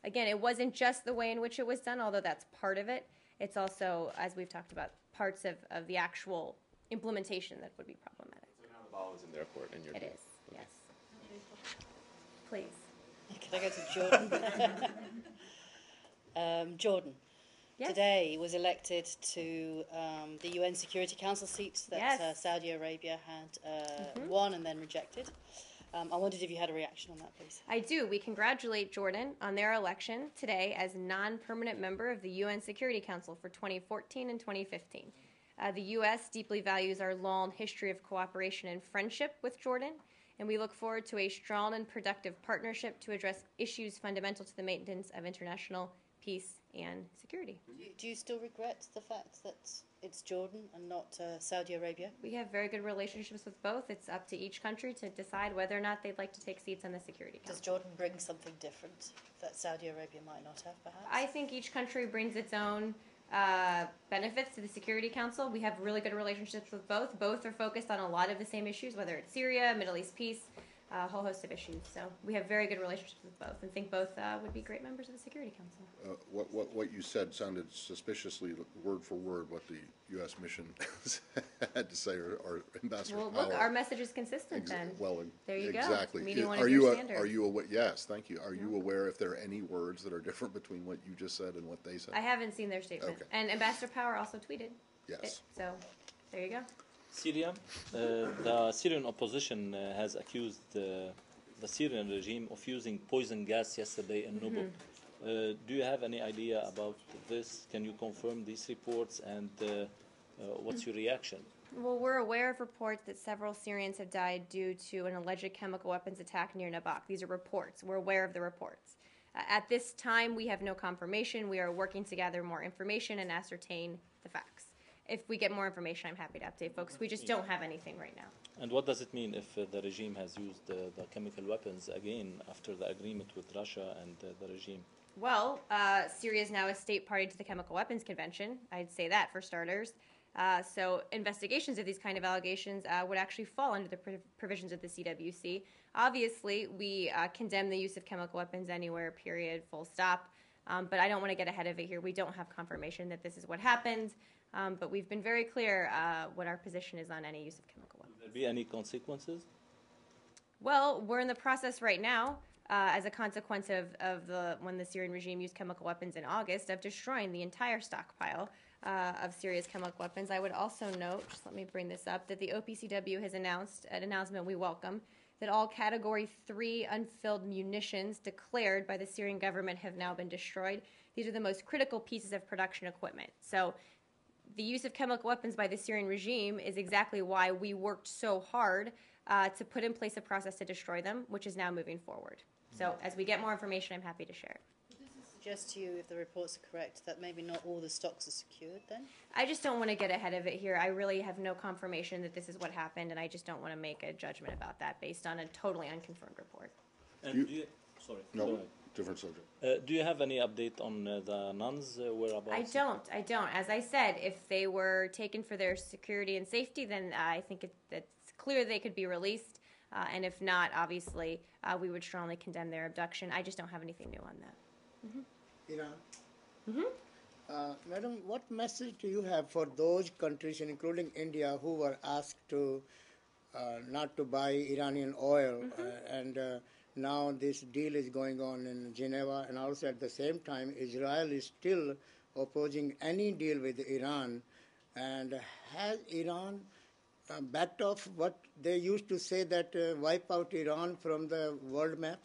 Again, it wasn't just the way in which it was done, although that's part of it. It's also, as we've talked about, parts of the actual implementation that would be problematic. So now the ball is in their court, in your view. It is, yes. Please. Can I go to Jordan? Jordan. Yes. Today was elected to the UN Security Council seat that Yes. Saudi Arabia had won and then rejected. I wondered if you had a reaction on that, please. I do. We congratulate Jordan on their election today as non-permanent member of the UN Security Council for 2014 and 2015. The U.S. deeply values our long history of cooperation and friendship with Jordan, and we look forward to a strong and productive partnership to address issues fundamental to the maintenance of international peace and security. Do you still regret the fact that it's Jordan and not Saudi Arabia? We have very good relationships with both. It's up to each country to decide whether or not they'd like to take seats on the Security Council. Does Jordan bring something different that Saudi Arabia might not have, perhaps? I think each country brings its own benefits to the Security Council. We have really good relationships with both. Both are focused on a lot of the same issues, whether it's Syria, Middle East peace, a whole host of issues. So we have very good relationships with both, and think both would be great members of the Security Council. What you said sounded suspiciously word for word what the U.S. mission had to say, or Ambassador Well, Power. look, our message is consistent then. Well, There you go. exactly. Meeting one Are of you your a- standards. Are you aware? Yes, thank you. Are you aware if there are any words that are different between what you just said and what they said? I haven't seen their statement. Okay. And Ambassador Power also tweeted Yes. it. So there you go. Syria, the Syrian opposition has accused the Syrian regime of using poison gas yesterday in Nubuk. Do you have any idea about this? Can you confirm these reports, and what's your reaction? Well, we're aware of reports that several Syrians have died due to an alleged chemical weapons attack near Nabak. These are reports. We're aware of the reports. At this time, we have no confirmation. We are working to gather more information and ascertain the facts. If we get more information, I'm happy to update folks. We just don't have anything right now. And what does it mean if the regime has used the chemical weapons again after the agreement with Russia and the regime? Well, Syria is now a state party to the Chemical Weapons Convention. I'd say that for starters. So investigations of these kind of allegations would actually fall under the provisions of the CWC. Obviously, we condemn the use of chemical weapons anywhere, period, full stop. But I don't want to get ahead of it here. We don't have confirmation that this is what happened. But we've been very clear what our position is on any use of chemical weapons. Will there be any consequences? Well, we're in the process right now as a consequence of when the Syrian regime used chemical weapons in August, of destroying the entire stockpile of Syria's chemical weapons. I would also note, just let me bring this up, that the OPCW has announced an announcement we welcome, that all Category 3 unfilled munitions declared by the Syrian government have now been destroyed. These are the most critical pieces of production equipment. So the use of chemical weapons by the Syrian regime is exactly why we worked so hard to put in place a process to destroy them, which is now moving forward. So as we get more information, I'm happy to share it. Suggest to you, if the reports are correct, that maybe not all the stocks are secured then? I just don't want to get ahead of it here. I really have no confirmation that this is what happened, and I just don't want to make a judgment about that based on a totally unconfirmed report. And sorry. No, different subject. Do you have any update on the nuns' whereabouts? I don't. As I said, if they were taken for their security and safety, then I think it's clear they could be released. And if not, obviously, we would strongly condemn their abduction. I just don't have anything new on that. Iran. Madam, what message do you have for those countries, including India, who were asked to not to buy Iranian oil, and now this deal is going on in Geneva, and also at the same time, Israel is still opposing any deal with Iran, and has Iran backed off what they used to say that wipe out Iran from the world map?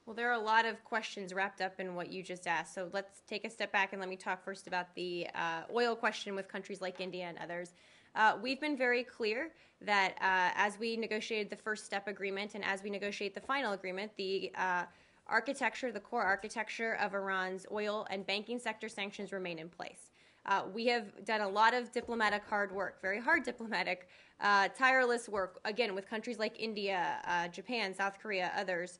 Well, there are a lot of questions wrapped up in what you just asked. So let's take a step back and let me talk first about the oil question with countries like India and others. We've been very clear that as we negotiated the first step agreement and as we negotiate the final agreement, the core architecture of Iran's oil and banking sector sanctions remain in place. We have done a lot of diplomatic hard work, very hard diplomatic, tireless work, again, with countries like India, Japan, South Korea, others,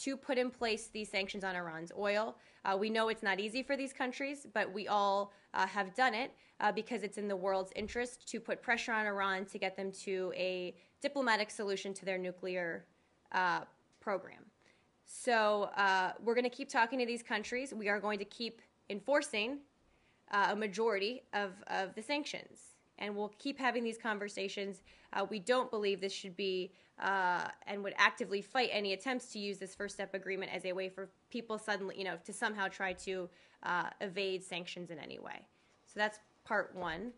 to put in place these sanctions on Iran's oil. We know it's not easy for these countries, but we all have done it because it's in the world's interest to put pressure on Iran to get them to a diplomatic solution to their nuclear program. So we're going to keep talking to these countries. We are going to keep enforcing a majority of the sanctions. And we'll keep having these conversations. We don't believe this should be and would actively fight any attempts to use this first step agreement as a way for people suddenly, to somehow try to evade sanctions in any way. So that's part one.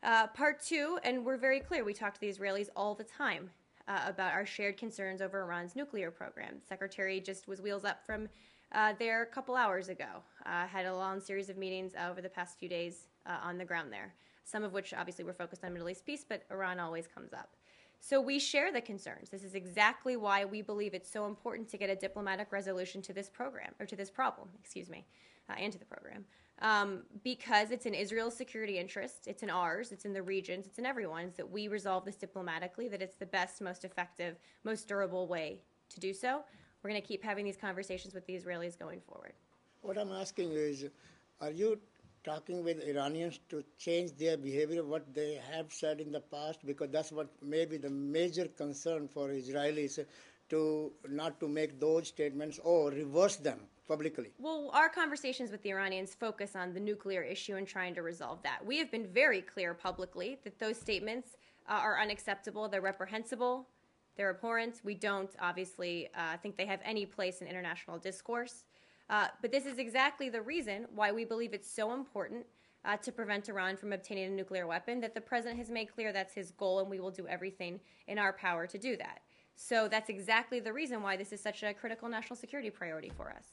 Part two, and we're very clear, we talk to the Israelis all the time about our shared concerns over Iran's nuclear program. The Secretary just was wheels up from there a couple hours ago. Had a long series of meetings over the past few days on the ground there, some of which obviously were focused on Middle East peace, but Iran always comes up. So we share the concerns. This is exactly why we believe it's so important to get a diplomatic resolution to this program, or to this problem, and to the program, because it's in Israel's security interest, it's in ours, it's in the regions, it's in everyone's, that we resolve this diplomatically, that it's the best, most effective, most durable way to do so. We're going to keep having these conversations with the Israelis going forward. What I'm asking is, are you talking with Iranians to change their behavior, what they have said in the past? Because that's what may be the major concern for Israelis, to not to make those statements or reverse them publicly. Well, our conversations with the Iranians focus on the nuclear issue and trying to resolve that. We have been very clear publicly that those statements are unacceptable, they're reprehensible, they're abhorrent. We don't, obviously, think they have any place in international discourse. But this is exactly the reason why we believe it's so important to prevent Iran from obtaining a nuclear weapon, that the president has made clear that's his goal, and we will do everything in our power to do that. So that's exactly the reason why this is such a critical national security priority for us.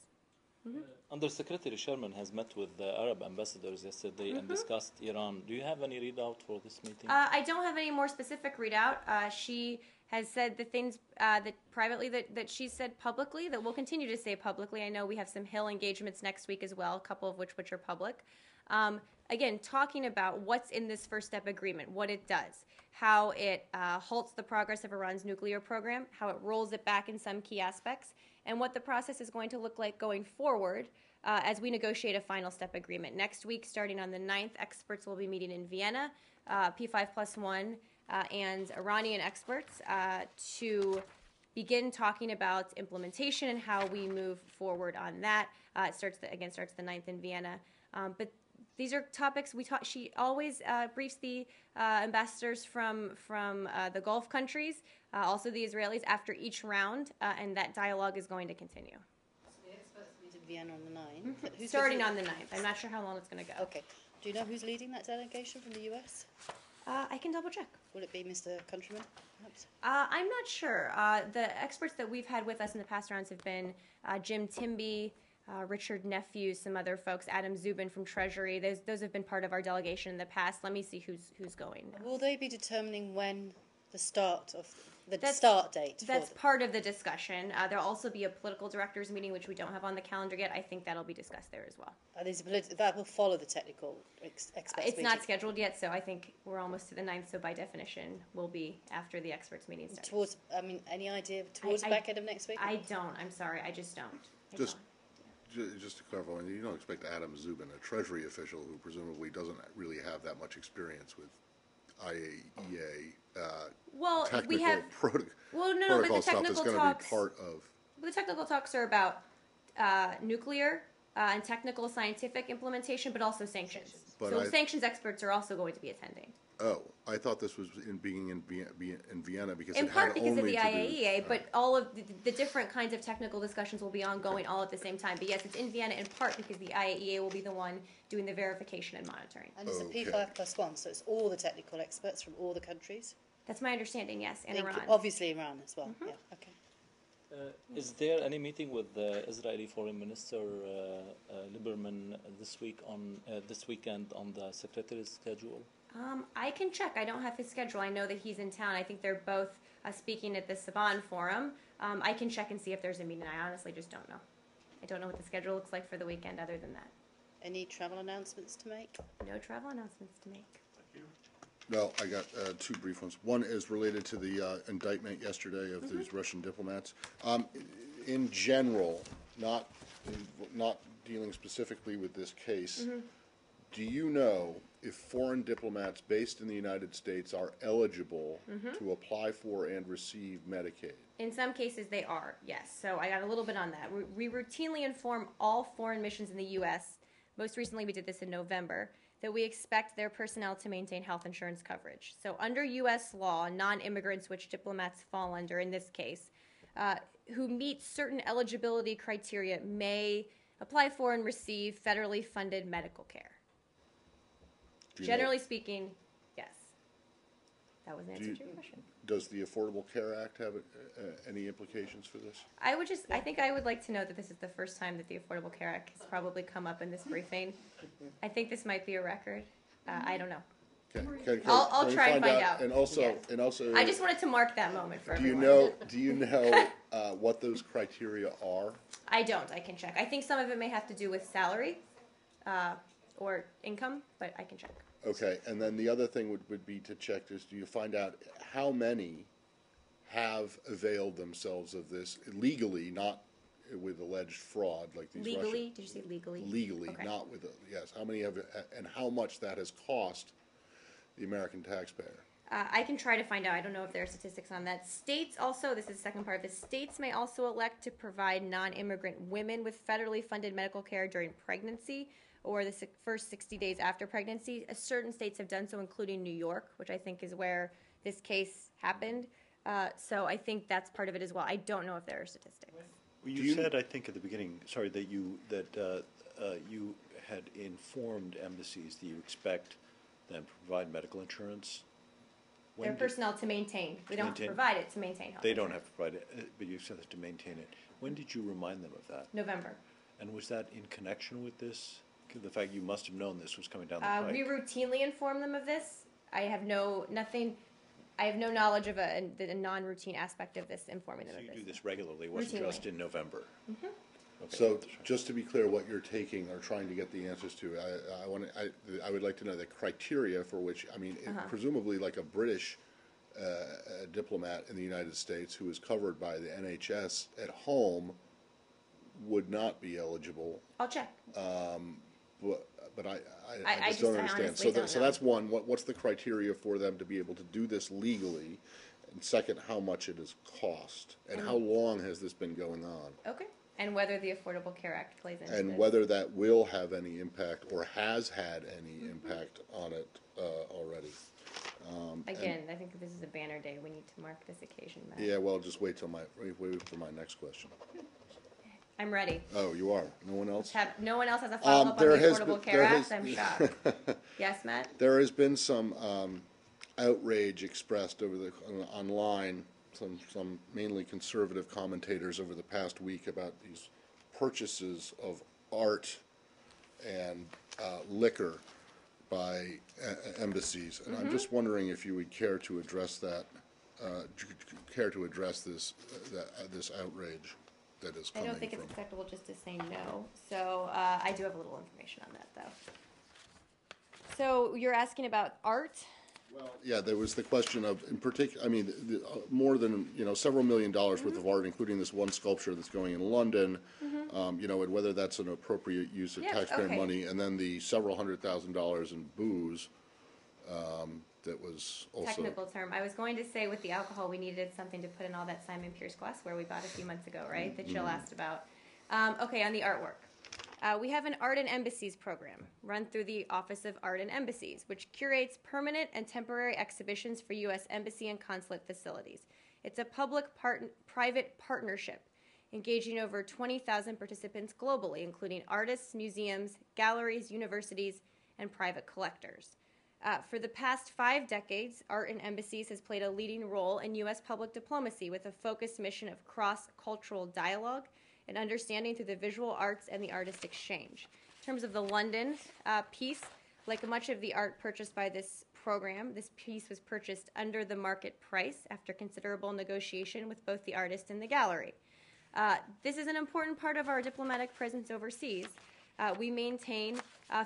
Undersecretary Sherman has met with the Arab ambassadors yesterday and discussed Iran. Do you have any readout for this meeting? I don't have any more specific readout. She has said the things that privately that she said publicly, that we'll continue to say publicly. I know we have some Hill engagements next week as well, a couple of which are public. Again, talking about what's in this first step agreement, what it does, how it halts the progress of Iran's nuclear program, how it rolls it back in some key aspects, and what the process is going to look like going forward as we negotiate a final step agreement. Next week, starting on the 9th, experts will be meeting in Vienna, P5+1, and Iranian experts to begin talking about implementation and how we move forward on that. It starts the 9th in Vienna. But These are topics we talk. She always briefs the ambassadors from the Gulf countries, also the Israelis, after each round, and that dialogue is going to continue. So the experts meet in Vienna on the 9th. Who's Starting on the 9th. I'm not sure how long it's going to go. Okay. Do you know who's leading that delegation from the US? I can double check. Will it be Mr. Countryman, perhaps? I'm not sure. The experts that we've had with us in the past rounds have been Jim Timby, Richard Nephews, some other folks, Adam Zubin from Treasury. Those have been part of our delegation in the past. Let me see who's going. Will they be determining when the start date? That's part of the discussion. There'll also be a political directors meeting, which we don't have on the calendar yet. I think that'll be discussed there as well. That will follow the technical experts It's meeting. not scheduled yet, so I think we're almost to the 9th, so by definition, we'll be after the experts meeting starts. Any idea towards the back end of next week? I don't. I'm sorry. I just don't. Just to clarify, you don't expect Adam Zubin, a Treasury official who presumably doesn't really have that much experience with IAEA technical protocol stuff, is going to be part of. The technical talks are about nuclear and technical scientific implementation, but also sanctions. Sanctions experts are also going to be attending. Oh, I thought this was in Vienna because in it part had because only of the to IAEA, do, but all of the different kinds of technical discussions will be ongoing all at the same time. But yes, it's in Vienna in part because the IAEA will be the one doing the verification and monitoring. And it's a P5+1, so it's all the technical experts from all the countries? That's my understanding, yes, and Iran. Obviously Iran as well, Mm-hmm. yeah, okay. Is there any meeting with the Israeli Foreign Minister Lieberman this weekend on the secretary's schedule? I can check. I don't have his schedule. I know that he's in town. I think they're both speaking at the Saban Forum. I can check and see if there's a meeting. I honestly just don't know. I don't know what the schedule looks like for the weekend other than that. Any travel announcements to make? No travel announcements to make. No, I got two brief ones. One is related to the indictment yesterday of these Russian diplomats. In general, not dealing specifically with this case, do you know if foreign diplomats based in the United States are eligible to apply for and receive Medicaid? In some cases, they are, yes. So I got a little bit on that. We routinely inform all foreign missions in the U.S., most recently we did this in November, that we expect their personnel to maintain health insurance coverage. So under U.S. law, non-immigrants, which diplomats fall under in this case, who meet certain eligibility criteria may apply for and receive federally funded medical care. Generally speaking, yes. That was an answer to your question. Does the Affordable Care Act have any implications for this? I think I would like to know that this is the first time that the Affordable Care Act has probably come up in this briefing. I think this might be a record. I don't know. I'll try and find out. And also, yes. I just wanted to mark that moment for everyone. Do you know what those criteria are? I don't. I can check. I think some of it may have to do with salary or income, but I can check. Okay, and then the other thing would be to check is, do you find out how many have availed themselves of this legally, not with alleged fraud like these Legally? Russian, Did you say legally? Legally, okay. not with yes. How many have, and how much that has cost the American taxpayer? I can try to find out. I don't know if there are statistics on that. States also, this is the second part of this, states may also elect to provide non-immigrant women with federally funded medical care during pregnancy or the first 60 days after pregnancy. Certain states have done so, including New York, which I think is where this case happened. So I think that's part of it as well. I don't know if there are statistics. Well, you said, I think, at the beginning, sorry, that you had informed embassies that you expect them to provide medical insurance. Their personnel to maintain. We don't have to provide it to maintain health They don't insurance. have to provide it, but you said to maintain it. When did you remind them of that? November. And was that in connection with this? The fact you must have known this was coming down the pike. We routinely inform them of this. I have no knowledge of the non-routine aspect of this, informing them of this. You do this regularly. It wasn't just in November. Mm-hmm. Okay. So just to be clear, what you're taking or trying to get the answers to, I would like to know the criteria for which, presumably like a British diplomat in the United States who is covered by the NHS at home would not be eligible. I'll check. But I just don't understand. So that's one. What's the criteria for them to be able to do this legally? And second, how much it has cost, and how long has this been going on? Okay. And whether the Affordable Care Act plays into and this. whether that will have any impact or has had any impact on it already. Again, I think this is a banner day. We need to mark this occasion, Matt. Yeah, well, just wait for my next question. I'm ready. Oh, you are? No one else? No one else has a follow-up on the Affordable Care Act? I'm shocked. shocked. Yes, Matt? There has been some outrage expressed online, some mainly conservative commentators over the past week about these purchases of art and liquor by embassies, and I'm just wondering if you would care to address that, this outrage that is I coming don't think it's from. acceptable just to say no. So I do have a little information on that, though. So you're asking about art? Well, yeah, there was the question of, in particular, I mean, more than, several $1 million worth of art, including this one sculpture that's going in London, and whether that's an appropriate use of taxpayer money, and then the several $100,000 in booze that was also... Technical term. I was going to say with the alcohol, we needed something to put in all that Simon Pierce glassware we bought a few months ago, right, that Jill asked about. Okay, on the artwork. We have an Art and Embassies program run through the Office of Art and Embassies, which curates permanent and temporary exhibitions for U.S. Embassy and consulate facilities. It's a public-private partnership engaging over 20,000 participants globally, including artists, museums, galleries, universities, and private collectors. For the past 5 decades, Art and Embassies has played a leading role in U.S. public diplomacy with a focused mission of cross-cultural dialogue and understanding through the visual arts and the artist exchange. In terms of the London piece, like much of the art purchased by this program, this piece was purchased under the market price after considerable negotiation with both the artist and the gallery. This is an important part of our diplomatic presence overseas. We maintain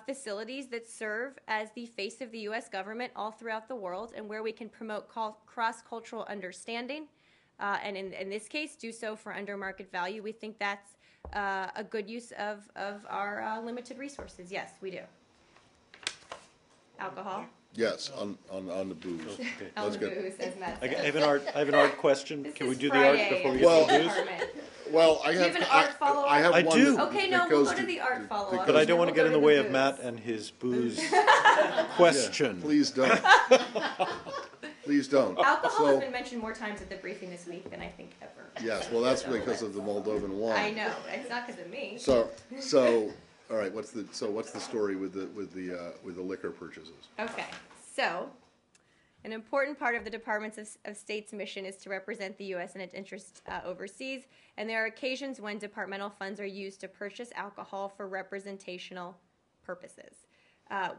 facilities that serve as the face of the U.S. government all throughout the world and where we can promote cross-cultural understanding, and in this case, do so for under market value. We think that's a good use of our limited resources. Yes, we do. Alcohol? Yes, on the booze. Okay. On the booze, as Matt I said. have an art question. This Can we is do the art Friday before we at get the to the booze? department. Well, I Do have... you have an art follow-up? I have I one do. that Okay, no, goes we'll go to the art follow-up. But I don't want to We'll get in go the way the of booze. Matt and his booze question. Please don't. Please don't. Alcohol has been mentioned more times at the briefing this week than I think ever. Yes, well, that's because of the Moldovan wine. I know. It's not because of me. So, all right. What's the story with the liquor purchases? Okay, so an important part of the Department of State's mission is to represent the U.S. and its interests overseas, and there are occasions when departmental funds are used to purchase alcohol for representational purposes.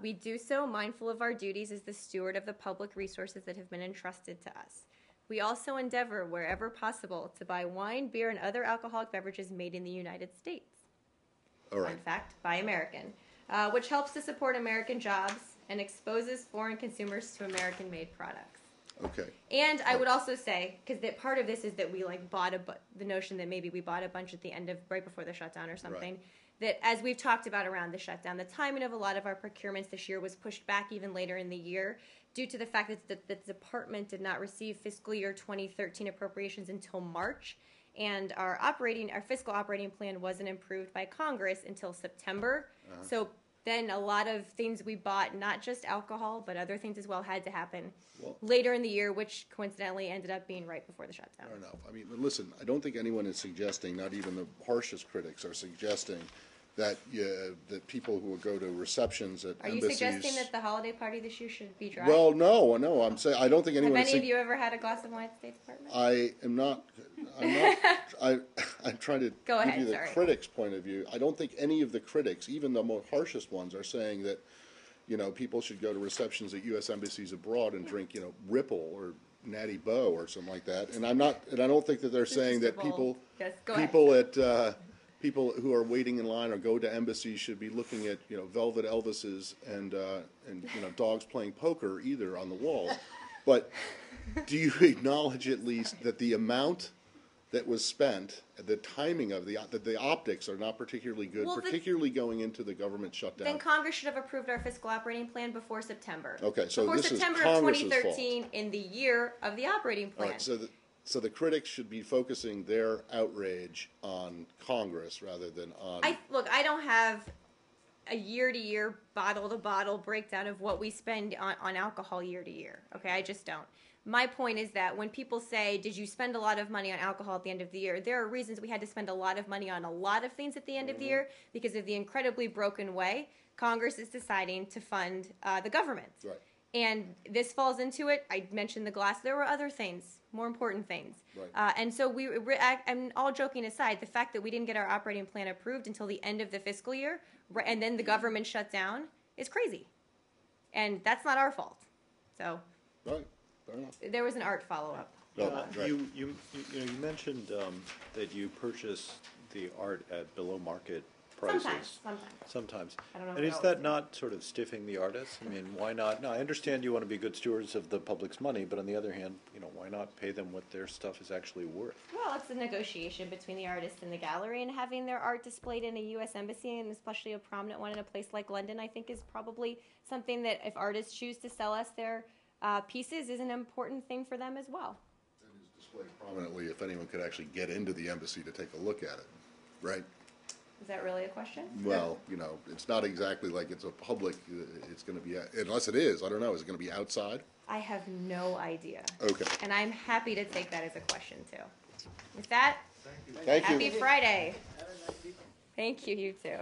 We do so mindful of our duties as the steward of the public resources that have been entrusted to us. We also endeavor, wherever possible, to buy wine, beer, and other alcoholic beverages made in the United States. All right. In fact, by American, which helps to support American jobs and exposes foreign consumers to American-made products. Okay. And I would also say, because part of this is that we bought the notion that maybe we bought a bunch at the end of right before the shutdown or something. Right. That as we've talked about around the shutdown, the timing of a lot of our procurements this year was pushed back even later in the year due to the fact that the department did not receive fiscal year 2013 appropriations until March, and our fiscal operating plan wasn't approved by Congress until September. So then a lot of things we bought, not just alcohol, but other things as well, had to happen later in the year, which coincidentally ended up being right before the shutdown. Fair enough. I mean, listen, I don't think anyone is suggesting, not even the harshest critics are suggesting that that people who would go to receptions at Are you embassies... suggesting that the holiday party this year should be dry? Well, no, I'm saying I don't think anyone... Have any of you ever had a glass of wine at the State Department? I am not... I'm trying to Go give ahead, you the sorry. critics' point of view. I don't think any of the critics, even the most harshest ones, are saying that, people should go to receptions at U.S. embassies abroad and drink, Ripple or Natty Boh or something like that. And I don't think that they're saying that people who are waiting in line or go to embassies should be looking at, Velvet Elvises and dogs playing poker either on the walls. But do you acknowledge at least that the amount that was spent, the timing of the optics are not particularly good, particularly going into the government shutdown? Then Congress should have approved our fiscal operating plan before September. Okay, so before this is September Congress's of 2013 in the year of the operating plan. All right, so So the critics should be focusing their outrage on Congress rather than on. Look, I don't have a year-to-year, bottle-to-bottle breakdown of what we spend on alcohol year to year. Okay, I just don't. My point is that when people say, did you spend a lot of money on alcohol at the end of the year, there are reasons we had to spend a lot of money on a lot of things at the end of the year because of the incredibly broken way Congress is deciding to fund the government. Right. And this falls into it. I mentioned the glass. There were other things, more important things. Right. And so and all joking aside, the fact that we didn't get our operating plan approved until the end of the fiscal year, and then the government shut down, is crazy. And that's not our fault. So Right. Fair enough. there was an art follow-up. No, right. You mentioned that you purchase the art at below market prices. Sometimes. I don't know And if is it that always not sort of stiffing the artists? I mean, why not? No, I understand you want to be good stewards of the public's money, but on the other hand, why not pay them what their stuff is actually worth? Well, it's a negotiation between the artist and the gallery, and having their art displayed in a U.S. embassy, and especially a prominent one in a place like London, I think is probably something that if artists choose to sell us their pieces is an important thing for them as well. And is displayed prominently if anyone could actually get into the embassy to take a look at it, right? Is that really a question? Well, it's not exactly like it's a public, it's going to be, unless it is, I don't know, is it going to be outside? I have no idea. Okay. And I'm happy to take that as a question, too. With that, Thank you. happy Friday. Thank you, you too.